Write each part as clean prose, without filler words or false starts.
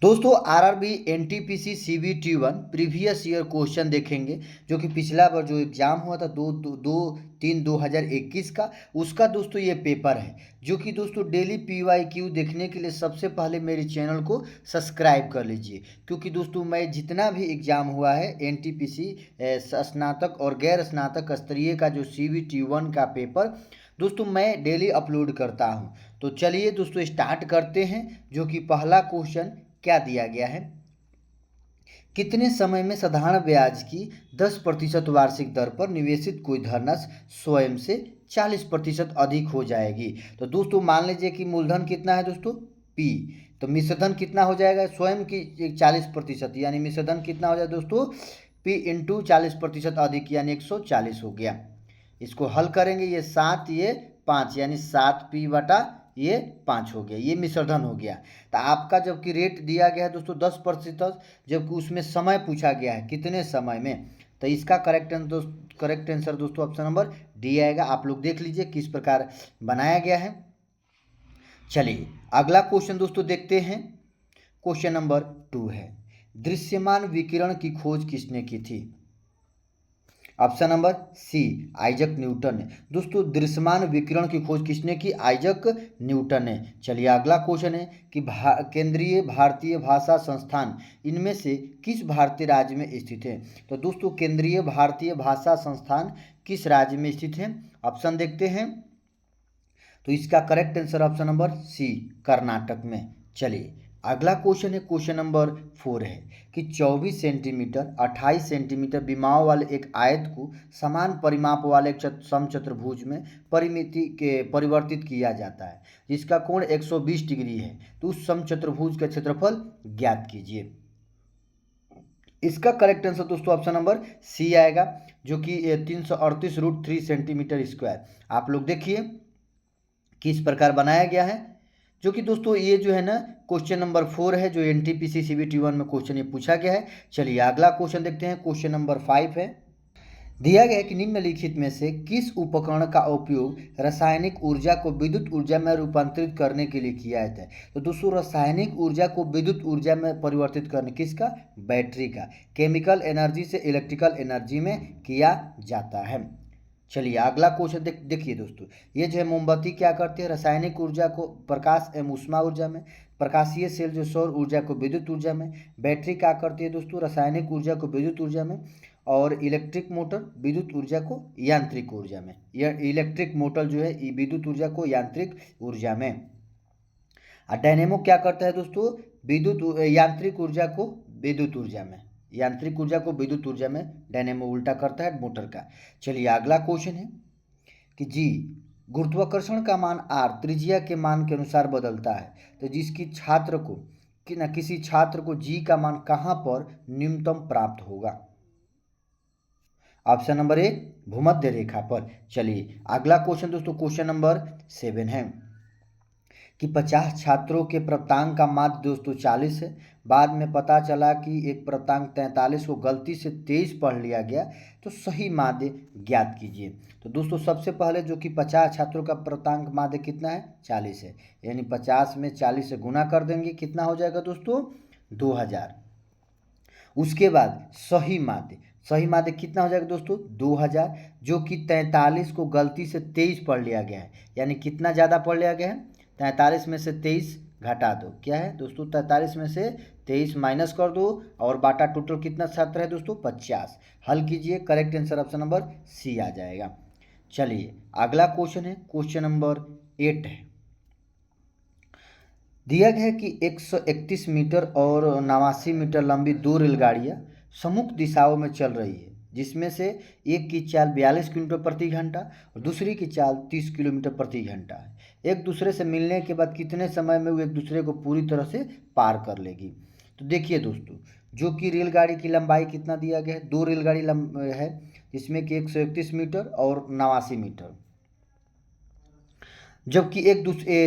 दोस्तों RRB NTPC CBT 1 previous year question देखेंगे, जो कि पिछला बार जो एग्जाम हुआ था 2-3-2021 का, उसका दोस्तों ये पेपर है। जो कि दोस्तों डेली पीवाईक्यू देखने के लिए सबसे पहले मेरे चैनल को सब्सक्राइब कर लीजिए, क्योंकि दोस्तों मैं जितना भी एग्जाम हुआ है एनटीपीसी स्नातक और गैर स्नातक स्तरीय का जो CBT 1 का पेपर दोस्तों मैं डेली अपलोड करता हूं। तो चलिए दोस्तों स्टार्ट करते हैं। जो कि पहला क्वेश्चन क्या दिया गया है, कितने समय में साधारण ब्याज की 10% वार्षिक दर पर निवेशित कोई धनराशि स्वयं से 40% अधिक हो जाएगी। तो दोस्तों मान लीजिए कि मूलधन कितना है दोस्तों P, तो मिश्रधन कितना हो जाएगा स्वयं की 40%, यानी मिश्रधन कितना हो जाएगा दोस्तों P इंटू 40% अधिक, यानी 140 हो गया। इसको हल करेंगे, ये 7 ये 5, यानी 7P बटा ये 5 हो गया, ये मिश्रधन हो गया। तो आपका जबकि रेट दिया गया है दोस्तों 10%, जबकि उसमें समय पूछा गया है कितने समय में, तो इसका करेक्ट आंसर दोस्तों ऑप्शन नंबर डी आएगा। आप लोग देख लीजिए किस प्रकार बनाया गया है। चलिए अगला क्वेश्चन दोस्तों देखते हैं। क्वेश्चन नंबर 2 है, दृश्यमान विकिरण की खोज किसने की थी? Option number C Isaac Newton ने। दोस्तों दृश्यमान विकिरण की खोज किसने की? आइजक न्यूटन ने। चलिए अगला क्वेश्चन है कि केंद्रीय भारतीय भाषा संस्थान इनमें से किस भारतीय राज्य में स्थित है? तो दोस्तों केंद्रीय भारतीय भाषा संस्थान किस राज्य में स्थित है? ऑप्शन देखते हैं। तो इसका correct answer option number C Karnataka में। चलिए अगला क्वेश्चन है, क्वेश्चन नंबर 4 है कि 24 सेंटीमीटर 28 सेंटीमीटर विमाओं वाले एक आयत को समान परिमाप वाले एक समचतुर्भुज में परिमिति के परिवर्तित किया जाता है, जिसका कोण 120 डिग्री है। तो उस समचतुर्भुज का क्षेत्रफल ज्ञात कीजिए। इसका करेक्ट आंसर दोस्तों ऑप्शन नंबर सी आएगा, जो कि 338√3 सेंटीमीटर स्क्वायर। आप लोग देखिए किस प्रकार बनाया गया है। जो कि दोस्तों ये जो है ना क्वेश्चन नंबर 4 है, जो एनटीपीसी CBT 1 में क्वेश्चन ये पूछा गया है। चलिए अगला क्वेश्चन देखते हैं। क्वेश्चन नंबर 5 है, दिया गया है कि निम्नलिखित में से किस उपकरण का उपयोग रासायनिक ऊर्जा को विद्युत ऊर्जा में रूपांतरित करने के लिए किया जाता है? तो दोस्तों रासायनिक ऊर्जा को विद्युत ऊर्जा में परिवर्तित करने किसका? बैटरी का। केमिकल एनर्जी से इलेक्ट्रिकल एनर्जी में किया जाता है। चलिए अगला क्वेश्चन देखिए दोस्तों, ये जो है मोमबत्ती क्या करते हैं? रासायनिक ऊर्जा को प्रकाश एवं ऊष्मा ऊर्जा में, प्रकाशीय सेल जो सौर ऊर्जा को विद्युत ऊर्जा में, बैटरी क्या करती है दोस्तों? रासायनिक ऊर्जा को विद्युत ऊर्जा में, और इलेक्ट्रिक मोटर विद्युत ऊर्जा को यांत्रिक ऊर्जा में। यह इलेक्ट्रिक मोटर जो है विद्युत ऊर्जा को यांत्रिक ऊर्जा में। और डायनेमो क्या करता है दोस्तों? विद्युत यांत्रिक ऊर्जा को विद्युत ऊर्जा में, यांत्रिक ऊर्जा को विद्युत ऊर्जा में डायनेमो उल्टा करता है मोटर का। चलिए अगला क्वेश्चन है कि जी गुरुत्वाकर्षण का मान r त्रिज्या के मान के अनुसार बदलता है, तो जिसकी छात्र को किसी छात्र को g का मान कहाँ पर न्यूनतम प्राप्त होगा? ऑप्शन नंबर ए भूमध्य रेखा पर। चलिए अगला क्वेश्चन दोस्तों क्वेश्चन नंबर 7 है कि 50 छात्रों के प्राप्तांक का माध्य दोस्तों 40 है। बाद में पता चला कि एक प्राप्तांक 43 को गलती से 23 पढ़ लिया गया, तो सही माध्य ज्ञात कीजिए। तो दोस्तों सबसे पहले जो कि 50 छात्रों का प्राप्तांक माध्य कितना है? 40 है, यानी 50 में 40 से गुना कर देंगे, कितना हो जाएगा दोस्तों? 2000। उसके बाद सही माध्य कितना हो जाएगा दोस्तों? 2000, जो कि 43 को गलती से 23 पढ़ लिया गया है, यानी कितना ज़्यादा पढ़ लिया गया है? 43 में से 23 घटा दो, क्या है दोस्तों? 43 में से 23 माइनस कर दो, और बाटा टोटल कितना छात्र है दोस्तों? 50। हल कीजिए, correct answer option number C आ जाएगा। चलिए अगला क्वेश्चन है, क्वेश्चन नंबर 8 है। दिया गया है कि 131 मीटर और 89 मीटर लंबी 2 रेलगाड़ियाँ सम्मुख दिशाओं में चल रही है, जिसमें से एक की चाल 42 किलोमीटर प्रति घंटा और दूसरी की चाल 30 किलोमीटर प्रति घंटा है। एक दूसरे से मिलने के बाद कितने समय में वो एक दूसरे को पूरी तरह से पार कर लेगी? तो देखिए दोस्तों, जो कि रेलगाड़ी की लंबाई कितना दिया गया है? 2 रेलगाड़ी है, जिसमें कि 131 मीटर और 89 मीटर, जबकि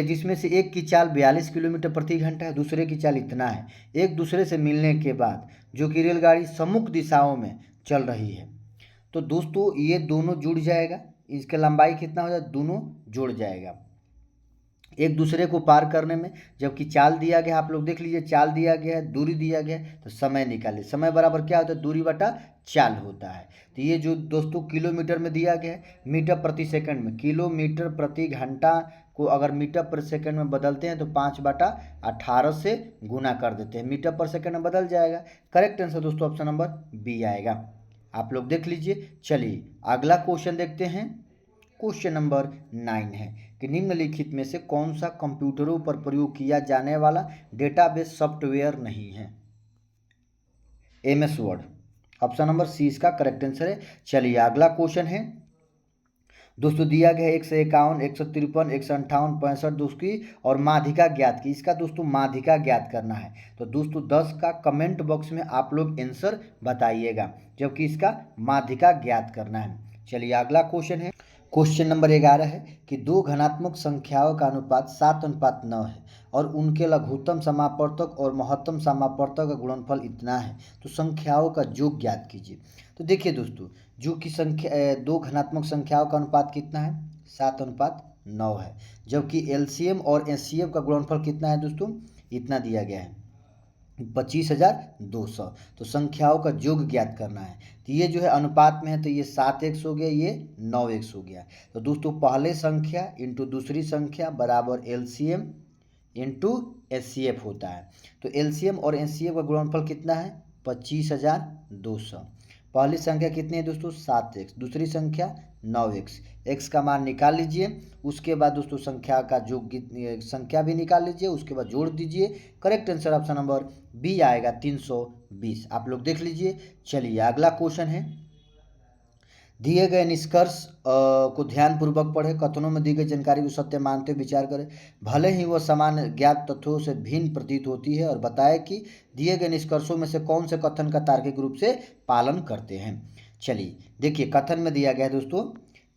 जिसमें से एक की चाल 42 किलोमीटर प्रति घंटा है, दूसरे की चाल इतना है। एक दूसरे से मिलने के बाद जो कि रेलगाड़ी सम्मुख दिशाओं में चल रही है, तो दोस्तों ये दोनों जुड़ जाएगा। इसका लंबाई कितना हो जाएगा? दोनों जुड़ जाएगा। एक दूसरे को पार करने में। जबकि चाल दिया गया, आप लोग देख लीजिए, चाल दिया गया है, दूरी दिया गया है, तो समय निकालिए। समय बराबर क्या होता है, दूरी बटा चाल होता है। तो ये जो दोस्तों किलोमीटर में दिया गया है, मीटर प्रति सेकंड में, किलोमीटर प्रति घंटा को अगर मीटर पर सेकंड में बदलते हैं तो 5/18 से गुना कर देते हैं, मीटर पर सेकंड में बदल जाएगा। करेक्ट आंसर दोस्तों ऑप्शन नंबर बी आएगा। आप लोग देख लीजिए। चलिए अगला क्वेश्चन देखते हैं। क्वेश्चन नंबर 9 है कि निम्नलिखित में से कौन सा कंप्यूटरों पर प्रयोग किया जाने वाला डेटाबेस सॉफ्टवेयर नहीं है। MS Word, option number C इसका करेक्ट आंसर है। चलिए अगला क्वेश्चन है दोस्तों, दिया गया है 151, 153, 158, 65 दोस्तों की और माध्यिका ज्ञात की। इसका दोस्तों माध्यिका ज्ञात करना है। तो दोस्तों 10 का कमेंट बॉक्स में आप लोग आंसर बताइएगा, जबकि इसका माध्यिका ज्ञात करना है। चलिए अगला क्वेश्चन है। क्वेश्चन नंबर 11 है कि दो धनात्मक संख्याओं का अनुपात 7:9 है और उनके लघुत्तम समापवर्तक और महत्तम समापवर्तक का गुणनफल इतना है, तो संख्याओं का योग ज्ञात कीजिए। तो देखिए दोस्तों, जो की संख्या दो धनात्मक संख्याओं का अनुपात कितना है, 7:9 है। जबकि LCM और HCF का गुणनफल कितना है दोस्तों, इतना दिया गया है 25,200। तो संख्याओं का योग ज्ञात करना है। तो ये जो है अनुपात में है, तो ये 7x हो गया, ये 9x हो गया। तो दोस्तों पहले संख्या इंटू दूसरी संख्या बराबर LCM इंटू HCF होता है। तो LCM और HCF का गुणनफल कितना है, 25,200। पहली संख्या कितनी है दोस्तों, 7x, दूसरी संख्या 9x। x का मान निकाल लीजिए, उसके बाद दोस्तों संख्या का योग संख्या भी निकाल लीजिए, उसके बाद जोड़ दीजिए। Correct answer option number B आएगा 320। आप लोग देख लीजिए। चलिए अगला क्वेश्चन है, दिए गए निष्कर्ष को ध्यानपूर्वक पढ़े, कथनों में दी गई जानकारी को सत्य मानते हुए विचार करें, भले ही वह समान ज्ञात तथ्यों से भिन्न प्रतीत होती है, और बताएं कि दिए गए निष्कर्षों में से कौन से कथन का तार्किक रूप से पालन करते हैं। चलिए देखिए, कथन में दिया गया है दोस्तों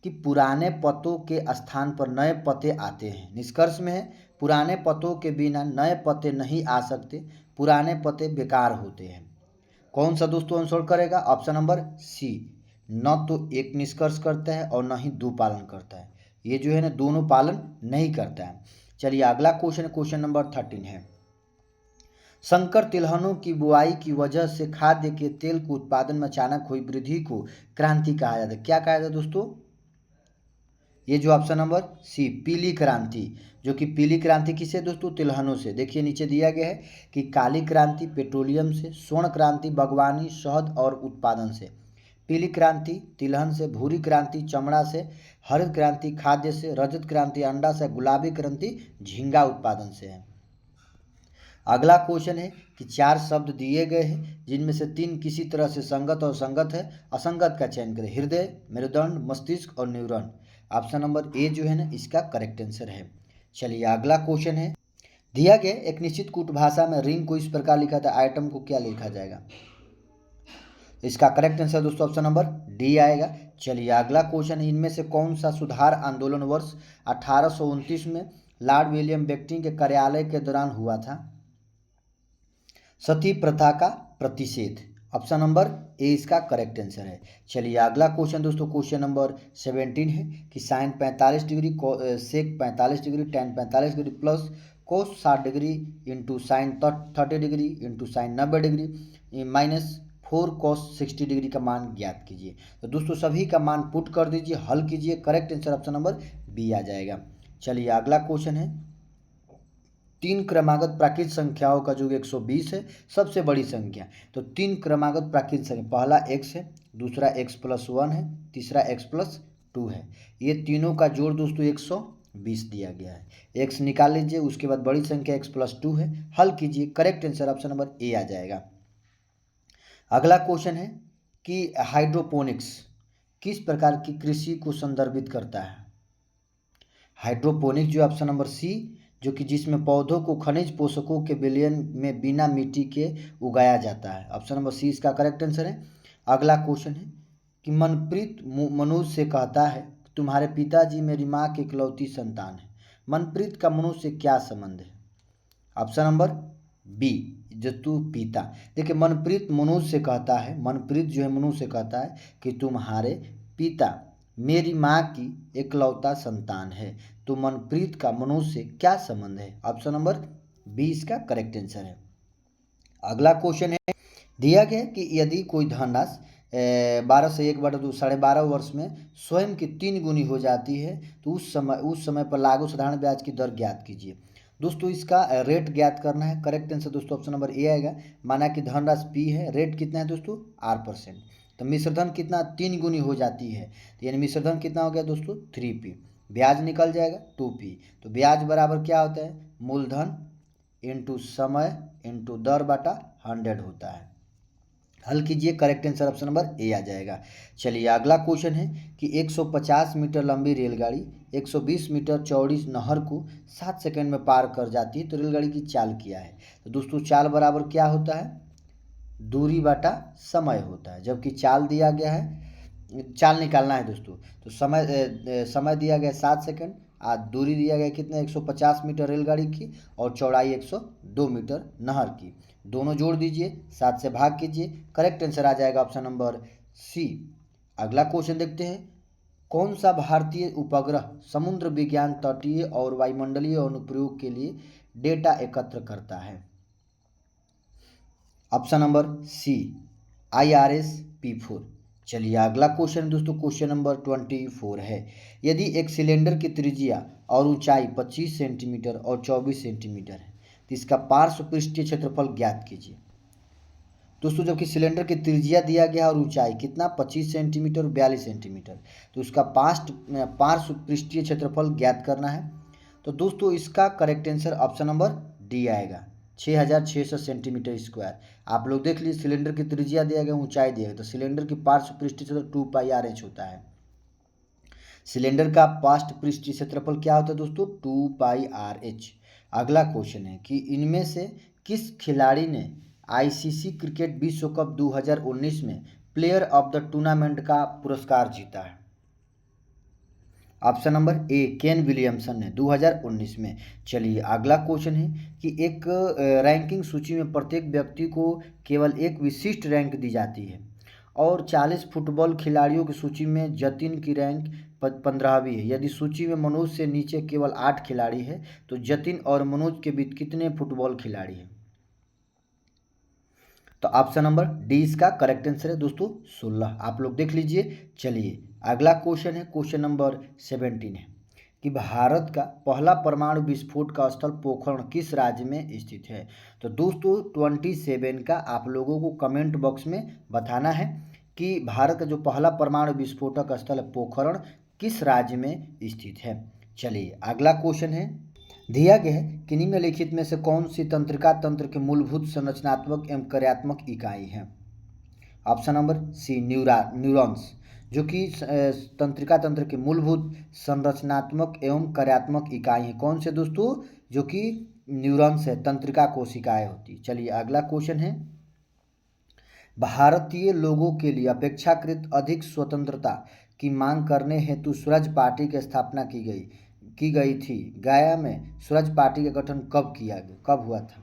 कि पुराने पतों के स्थान पर नए पते आते हैं। निष्कर्ष में है पुराने पतों के बिना नए पते नहीं आ सकते, पुराने पते बेकार होते हैं। कौन सा दोस्तों आंसर करेगा, ऑप्शन नंबर सी, न तो एक निष्कर्ष करता है और न ही दो पालन करता है। ये जो है ना दोनों पालन नहीं करता है। चलिए अगला क्वेश्चन, क्वेश्चन नंबर 13 है, संकर तिलहनों की बुआई की वजह से खाद्य के तेल के उत्पादन में अचानक हुई वृद्धि को क्रांति कहा जाता है। क्या कहा जाता है दोस्तों, ये जो ऑप्शन नंबर सी, पीली क्रांति। जो कि पीली क्रांति किसे दोस्तों, तिलहनों से। देखिए नीचे दिया गया है कि काली क्रांति पेट्रोलियम से, स्वर्ण क्रांति बागवानी शहद और उत्पादन से, पीली क्रांति तिलहन से, भूरी क्रांति चमड़ा से, हरित क्रांति खाद्य से, रजत क्रांति अंडा से, गुलाबी क्रांति झींगा उत्पादन से है। अगला क्वेश्चन है कि 4 शब्द दिए गए हैं जिनमें से 3 किसी तरह से संगत और संगत है, असंगत का चयन करें। हृदय, मेरुदंड, मस्तिष्क और न्यूरॉन। ऑप्शन नंबर ए जो है ना इसका करेक्ट आंसर है। चलिए अगला क्वेश्चन है, दिया गया एक निश्चित कूट भाषा में रिंग को इस प्रकार लिखा था, आइटम को क्या लिखा जाएगा। इसका करेक्ट आंसर दोस्तों ऑप्शन नंबर डी आएगा। चलिए अगला क्वेश्चन है, इनमें से कौन सा सुधार आंदोलन वर्ष 1829 में लॉर्ड विलियम बेंटिंक के कार्यालय के दौरान हुआ था। सती प्रथा का प्रतिषेध। ऑप्शन नंबर ए इसका करेक्ट आंसर है। चलिए अगला क्वेश्चन दोस्तों, क्वेश्चन नंबर 17 है कि साइन 45 डिग्री, सेक 45 degree, ten 45 degree plus cos 60 degree into sine 30 degree into sine 90 degree minus 4 कोस 60 डिग्री का मान ज्ञात कीजिए। तो दोस्तों सभी का मान पुट कर दीजिए, हल कीजिए। Correct answer option number B आ जाएगा। चलिए अगला क्वेश्चन है, 3 क्रमागत प्राकृत संख्याओं का जो 120 है सबसे बड़ी संख्या। तो 3 क्रमागत प्राकृत संख्या, पहला x है, दूसरा x+1 है, तीसरा x+2 है। ये तीनों का जोड़ दोस्तों 120 दिया गया है। x निकाल लीजिए, उसके बाद बड़ी संख्या x+2 है, हल कीजिए। Correct answer option number A आ जाएगा। अगला क्वेश्चन है कि हाइड्रोपोनिक्स किस प्रकार की कृषि को संदर्भित करता है। हाइड्रोपोनिक्स जो ऑप्शन नंबर सी, जो कि जिसमें पौधों को खनिज पोषकों के विलयन में बिना मिट्टी के उगाया जाता है। ऑप्शन नंबर सी इसका करेक्ट आंसर है। अगला क्वेश्चन है कि मनप्रीत मनुष्य से कहता है तुम्हारे पिताजी मेरी माँ की इकलौती संतान है। मनप्रीत का मनुष्य से क्या संबंध है। ऑप्शन नंबर बी, जतु पिता। देखिए मनप्रीत मनुष्य से कहता है, मनप्रीत जो है मनुष्य से कहता है कि तुम्हारे पिता मेरी माँ की इकलौता संतान है। तो मनप्रीत का मनोज से क्या संबंध है? ऑप्शन नंबर बी इसका करेक्ट आंसर है। अगला क्वेश्चन है, दिया गया कि यदि कोई धनराशि 12 से 1/2 12.5 वर्ष में स्वयं की 3 गुनी हो जाती है तो उस समय पर लागू साधारण ब्याज की दर ज्ञात कीजिए। दोस्तों इसका रेट ज्ञात करना है। करेक्ट आंसर दोस्तों ऑप्शन नंबर ए आएगा। माना कि धनराशि पी है, रेट कितना है दोस्तों? R%। तो मिश्रधन कितना 3 गुनी हो जाती है, तो यानी मिश्रधन कितना हो गया दोस्तों? 3P। ब्याज निकल जाएगा 2P। तो ब्याज बराबर क्या होता है? मूलधन इंटू समय इंटू दर बटा 100 होता है। हल कीजिए, correct answer option number A आ जाएगा। चलिए अगला क्वेश्चन है कि 150 मीटर लंबी रेलगाड़ी 120 मीटर चौड़ी नहर को 7 सेकंड में पार कर जाती है, तो रेलगाड़ी की चाल क्या है? तो दोस्तों चाल बराबर क्या होता है? दूरी बटा समय होता है। जबकि चाल दिया गया है, चाल निकालना है दोस्तों, तो समय दिया गया 7 सेकंड, आज दूरी दिया गया कितना? 150 मीटर रेलगाड़ी की और चौड़ाई 102 मीटर नहर की। दोनों जोड़ दीजिए, 7 से भाग कीजिए, करेक्ट आंसर आ जाएगा ऑप्शन नंबर सी। अगला क्वेश्चन देखते हैं, कौन सा भारतीय उपग्रह समुद्र विज्ञान, तटीय और वायुमंडलीय अनुप्रयोग के लिए डेटा एकत्र करता है? Option number C IRS-P4। चलिए अगला क्वेश्चन दोस्तों, क्वेश्चन नंबर 24 है, यदि एक सिलेंडर की त्रिज्या और ऊंचाई 25 सेंटीमीटर और 24 सेंटीमीटर है तो इसका पार्श्व पृष्ठीय क्षेत्रफल ज्ञात कीजिए। दोस्तों जबकि सिलेंडर की त्रिज्या दिया गया और ऊंचाई कितना? 25 सेंटीमीटर और 42 सेंटीमीटर, तो उसका पार्श्व पृष्ठीय क्षेत्रफल ज्ञात करना है। तो दोस्तों इसका correct answer option number D आएगा, 6600 सेंटीमीटर स्क्वायर। आप लोग देख लीजिए, सिलेंडर की त्रिज्या दिया गया, ऊंचाई दिया गया, तो सिलेंडर की पार्श्व पृष्ठीय क्षेत्रफल 2πRH होता है। सिलेंडर का पार्श्व पृष्ठीय क्षेत्रफल क्या होता है दोस्तों? 2πRH। अगला क्वेश्चन है कि इनमें से किस खिलाड़ी ने ICC क्रिकेट विश्व कप 2019 में प्लेयर ऑफ द टूर्नामेंट का पुरस्कार जीता है? ऑप्शन नंबर ए केन विलियमसन ने 2019 में। चलिए अगला क्वेश्चन है कि एक रैंकिंग सूची में प्रत्येक व्यक्ति को केवल एक विशिष्ट रैंक दी जाती है और 40 फुटबॉल खिलाड़ियों की सूची में जतिन की रैंक 15वीं है। यदि सूची में मनोज से नीचे केवल 8 खिलाड़ी है तो जतिन और मनोज के बीच कितने फुटबॉल खिलाड़ी हैं? तो ऑप्शन नंबर डी इसका करेक्ट आंसर है दोस्तों 16। आप लोग देख लीजिए। चलिए अगला क्वेश्चन है, क्वेश्चन नंबर 17 है कि भारत का पहला परमाणु विस्फोट का स्थल पोखरण किस राज्य में स्थित है? तो दोस्तों 27 का आप लोगों को कमेंट बॉक्स में बताना है कि भारत का जो पहला परमाणु विस्फोटक स्थल है पोखरण किस राज्य में स्थित है। चलिए अगला क्वेश्चन है, दिया गया है कि निम्नलिखित में से कौन सी तंत्रिका तंत्र की मूलभूत संरचनात्मक एवं कार्यात्मक इकाई है? ऑप्शन नंबर सी न्यूरॉन्स, जो कि तंत्रिका तंत्र की मूलभूत संरचनात्मक एवं कार्यात्मक इकाई है। कौन से दोस्तों? जो कि न्यूरॉन्स है, तंत्रिका कोशिकाएं होती। चलिए अगला क्वेश्चन है, भारतीय लोगों के लिए अपेक्षाकृत अधिक स्वतंत्रता की मांग करने हेतु स्वराज पार्टी की स्थापना की गई थी। गया में स्वराज पार्टी का गठन कब हुआ था?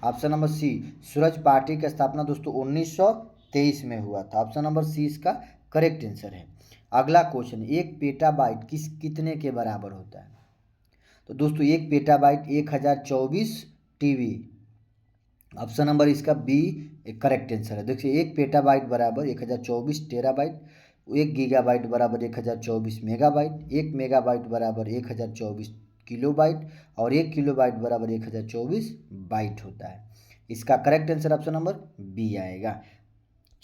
Option number C Swaraj Party की स्थापना दोस्तों 1923 में हुआ था। ऑप्शन नंबर सी इसका करेक्ट आंसर है। अगला क्वेश्चन, एक पेटाबाइट कितने के बराबर होता है? तो दोस्तों एक पेटाबाइट 1024 TB। ऑप्शन नंबर इसका बी एक करेक्ट आंसर है। देखिए एक पेटाबाइट बराबर 1024 टेराबाइट, 1 गीगाबाइट बराबर 1024 मेगाबाइट, 1 मेगाबाइट बराबर 1024 किलोबाइट और 1 किलोबाइट बराबर 1024 बाइट होता है। इसका correct answer option number B आएगा।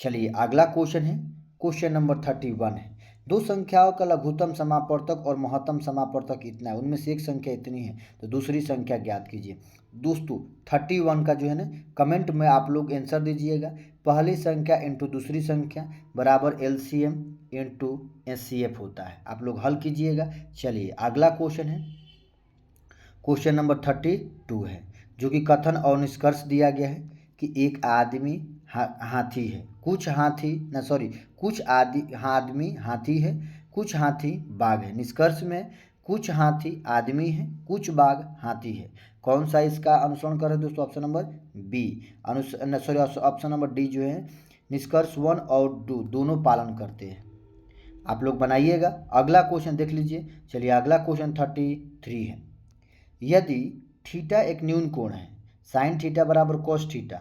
चलिए अगला क्वेश्चन है, क्वेश्चन नंबर 31 है, दो संख्याओं का लघुत्तम समापवर्तक और महत्तम समापवर्तक इतना है, उनमें से एक संख्या इतनी है तो दूसरी संख्या ज्ञात कीजिए। दोस्तों 31 का जो है ना कमेंट में आप लोग आंसर दीजिएगा। पहली संख्या इंटू दूसरी संख्या बराबर LCM इंटू SCF होता है। आप लोग हल कीजिएगा। चलिए अगला क्वेश्चन है, क्वेश्चन नंबर 32 है, जो कि कथन और निष्कर्ष दिया गया है कि एक आदमी हाथी है, कुछ आदमी हाथी है, कुछ हाथी बाघ है। निष्कर्ष में कुछ हाथी आदमी है, कुछ बाघ हाथी है। कौन सा इसका अनुसरण कर रहे दोस्तों? Option number B option number D जो है निष्कर्ष 1 और 2 दोनों पालन करते हैं। आप लोग बनाइएगा। अगला क्वेश्चन देख लीजिए। चलिए अगला क्वेश्चन 33 है। यदि थीटा एक न्यून कोण है, साइन थीटा बराबर कॉस थीटा,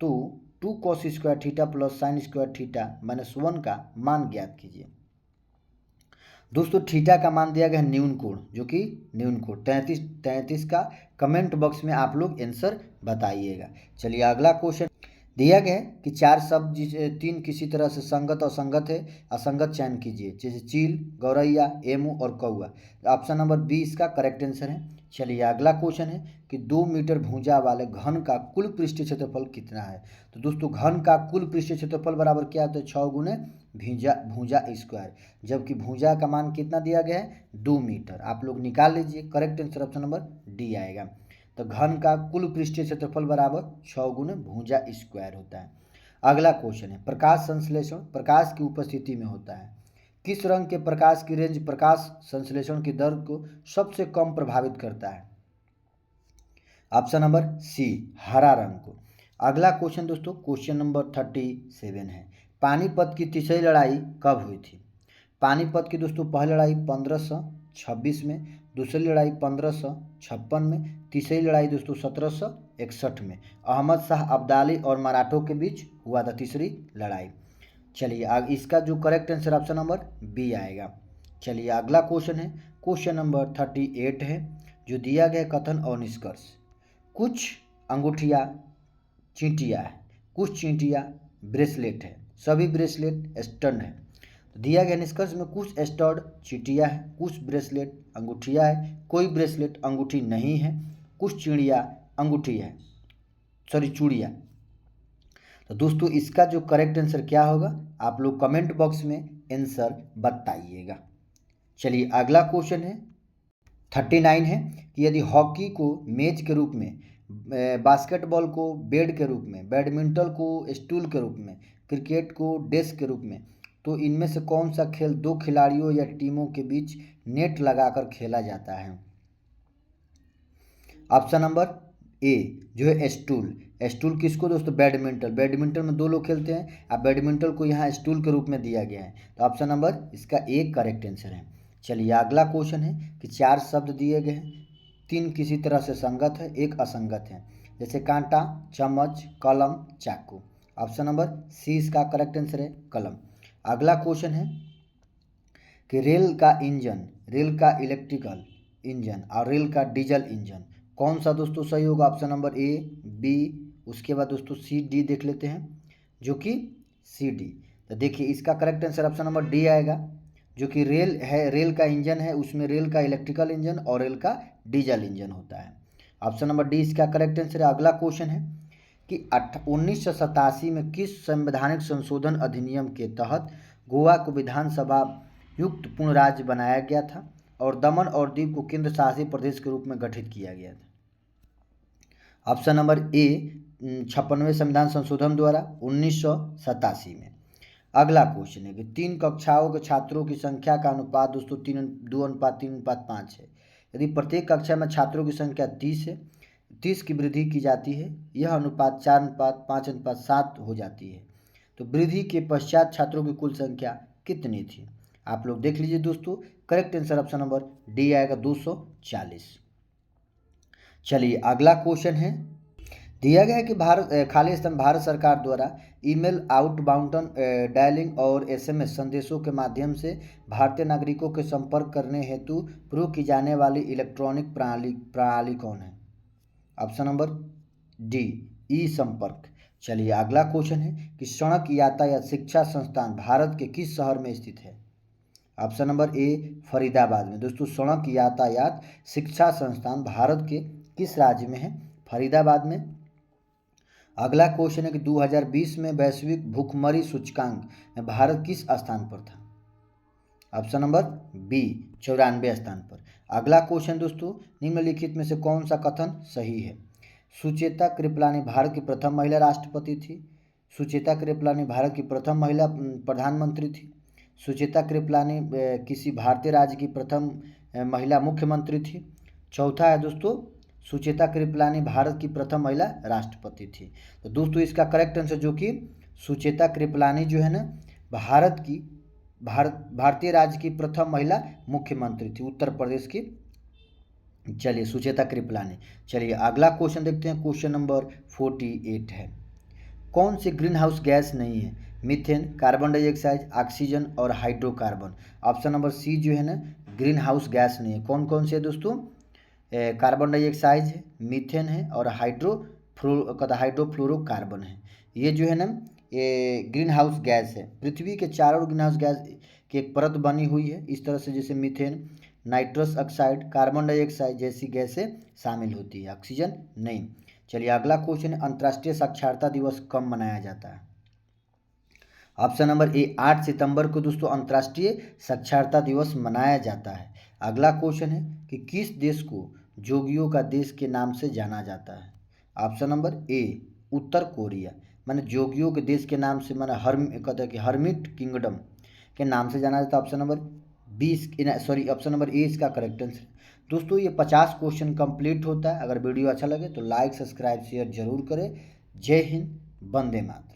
तो 2 cos square theta plus sine square theta minus 1 का मान ज्ञात कीजिए। दोस्तों थीटा का मान दिया गया है न्यून कोण, जो कि न्यून कोण 33 का कमेंट बॉक्स में आप लोग आंसर बताइएगा। चलिए अगला क्वेश्चन दिया गया है कि 4 शब्द जिसे 3 किसी तरह से संगत और संगत है, असंगत चयन कीजिए, जैसे चील, गौरैया, एमू और कौआ। ऑप्शन नंबर बी इसका करेक्ट आंसर है। चलिए अगला क्वेश्चन है कि 2 मीटर भुजा वाले घन का कुल पृष्ठीय क्षेत्रफल कितना है। तो दोस्तों घन का कुल पृष्ठीय क्षेत्रफल बराबर क्या होता है, 6 गुने भुजा स्क्वायर, जबकि भुजा का मान कितना दिया गया है, 2 मीटर। आप लोग निकाल लीजिए, correct answer option number D आएगा। तो घन का कुल पृष्ठीय क्षेत्रफल बराबर 6 गुने भुजा स्क्वायर होता है। अगला क्वेश्चन है प्रकाश संश्लेषण प्रकाश की उपस्थिति में होता है। किस रंग के प्रकाश की रेंज प्रकाश संश्लेषण की दर को सबसे कम प्रभावित करता है। ऑप्शन नंबर सी हरा रंग को। अगला क्वेश्चन दोस्तों क्वेश्चन नंबर 37 है। पानीपत की तीसरी लड़ाई कब हुई थी। पानीपत की दोस्तों पहली लड़ाई 1526 में, दूसरी लड़ाई 1556 में, तीसरी लड़ाई दोस्तों 1761 में। अहमद शाह अब्दाली और मराठों के बीच हुआ था तीसरी लड़ाई। चलिए आगे इसका जो correct answer option number B आएगा। चलिए अगला क्वेश्चन है क्वेश्चन नंबर 38 है, जो दिया गया कथन और निष्कर्ष। कुछ अंगूठियाँ चींटियाँ है, कुछ चींटियाँ ब्रेसलेट है, सभी ब्रेसलेट स्टड है। तो दिया गया निष्कर्ष में कुछ स्टड चींटियाँ है, कुछ ब्रेसलेट अंगूठियाँ है, कोई ब्रेसलेट अंगूठी नहीं है, कुछ चिड़िया अंगूठी है, सॉरी चूड़ियाँ। तो दोस्तों इसका जो करेक्ट आंसर क्या होगा, आप लोग कमेंट बॉक्स में आंसर बताइएगा। चलिए अगला क्वेश्चन है 39 है कि यदि हॉकी को मेज के रूप में, बास्केटबॉल को बेड के रूप में, बैडमिंटन को स्टूल के रूप में, क्रिकेट को डेस्क के रूप में, तो इनमें से कौन सा खेल 2 खिलाड़ियों या टीमों के बीच नेट लगाकर खेला जाता है। ऑप्शन नंबर ए जो है स्टूल। स्टूल किसको दोस्तों, बैडमिंटन में 2 लोग खेलते हैं। अब बैडमिंटन को यहाँ स्टूल के रूप में दिया गया है, तो ऑप्शन नंबर इसका ए करेक्ट आंसर है। चलिए अगला क्वेश्चन है कि 4 शब्द दिए गए हैं, 3 किसी तरह से संगत है, 1 असंगत है, जैसे कांटा, चम्मच, कलम, चाकू। ऑप्शन नंबर सी इसका करेक्ट आंसर है, कलम। अगला क्वेश्चन है कि रेल का इंजन, रेल का इलेक्ट्रिकल इंजन और रेल का डीजल इंजन कौन सा दोस्तों सही होगा। ऑप्शन नंबर ए, बी, उसके बाद दोस्तों सी, डी देख लेते हैं, जो कि सी, डी। तो देखिए इसका correct answer option number D आएगा, जो कि रेल है, रेल का इंजन है, उसमें रेल का इलेक्ट्रिकल इंजन और रेल का डीजल इंजन होता है। ऑप्शन नंबर डी इसका करेक्ट आंसर है। अगला क्वेश्चन है कि 1987 में किस संवैधानिक संशोधन अधिनियम के तहत गोवा को विधानसभा युक्त पूर्ण राज्य बनाया गया था और दमन और दीव को केंद्र शासित प्रदेश के रूप में गठित किया गया था। ऑप्शन नंबर ए 56वें संविधान संशोधन द्वारा 1987 में। अगला क्वेश्चन है कि 3 कक्षाओं के छात्रों की संख्या का अनुपात दोस्तों 2:3:5 है। यदि प्रत्येक कक्षा में छात्रों की संख्या 30 है, 30 की वृद्धि की जाती है, यह अनुपात 4:5:7 हो जाती है, तो वृद्धि के पश्चात छात्रों की कुल संख्या कितनी थी। आप लोग देख लीजिए दोस्तों, correct answer option number D आएगा 240। चलिए अगला क्वेश्चन है, दिया गया है कि खाली स्थान भारत सरकार द्वारा ईमेल, आउटबाउंड डायलिंग और एसएमएस संदेशों के माध्यम से भारतीय नागरिकों के संपर्क करने हेतु प्रयोग की जाने वाली इलेक्ट्रॉनिक प्रणाली कौन है। ऑप्शन नंबर डी ई संपर्क। चलिए अगला क्वेश्चन है कि सड़क यातायात शिक्षा संस्थान भारत के किस शहर में स्थित है। ऑप्शन नंबर ए फरीदाबाद में। दोस्तों सड़क यातायात शिक्षा संस्थान भारत के किस राज्य में है, फरीदाबाद में। अगला क्वेश्चन है कि 2020 में वैश्विक भूखमरी सूचकांक में भारत किस स्थान पर था। ऑप्शन नंबर बी 94 स्थान पर। अगला क्वेश्चन दोस्तों, निम्नलिखित में से कौन सा कथन सही है। सुचेता कृपलानी भारत की प्रथम महिला राष्ट्रपति थी। सुचेता कृपलानी भारत की प्रथम महिला प्रधानमंत्री थी। सुचेता कृपलानी किसी भारतीय राज्य की प्रथम महिला मुख्यमंत्री थी। चौथा है दोस्तों, सुचेता कृपलानी भारत की प्रथम महिला राष्ट्रपति थी। तो दोस्तों इसका करेक्ट आंसर जो कि सुचेता कृपलानी जो है ना, भारत की भारतीय राज्य की प्रथम महिला मुख्यमंत्री थी? उत्तर प्रदेश की, चलिए, सुचेता कृपलानी। चलिए अगला क्वेश्चन देखते हैं, क्वेश्चन नंबर 48 है। कौन सी ग्रीन हाउस गैस नहीं है? मीथेन, कार्बन डाइऑक्साइड, ऑक्सीजन और हाइड्रोकार्बन। ऑप्शन नंबर सी जो है ना, ग्रीन हाउस गैस नहीं है। कौन कौन से है दोस्तों? कार्बन डाइऑक्साइड है, मीथेन है और हाइड्रोफ्लोरोकार्बन है। ये जो है ना, ये ग्रीन हाउस गैस है। पृथ्वी के चारों ग्रीन हाउस गैस की एक परत बनी हुई है इस तरह से, जैसे methane, nitrous oxide, carbon dioxide जैसी गैसें शामिल होती है, ऑक्सीजन नहीं। चलिए अगला क्वेश्चन है, अंतर्राष्ट्रीय साक्षरता दिवस कब मनाया जाता है? ऑप्शन नंबर ए 8 सितंबर को दोस्तों अंतर्राष्ट्रीय साक्षरता दिवस मनाया जाता है। अगला क्वेश्चन है कि किस देश को जोगियों का देश के नाम से जाना जाता है? ऑप्शन नंबर ए उत्तर कोरिया, माने जोगियों के देश के नाम से, माने कहते हैं कि हर्मिट किंगडम के नाम से जाना जाता है। ऑप्शन नंबर 20 ऑप्शन नंबर ए इसका करेक्ट आंसर। दोस्तों ये 50 क्वेश्चन कंप्लीट होता है। अगर वीडियो अच्छा लगे तो लाइक, सब्सक्राइब, शेयर जरूर करें। जय हिंद, वंदे मातरम।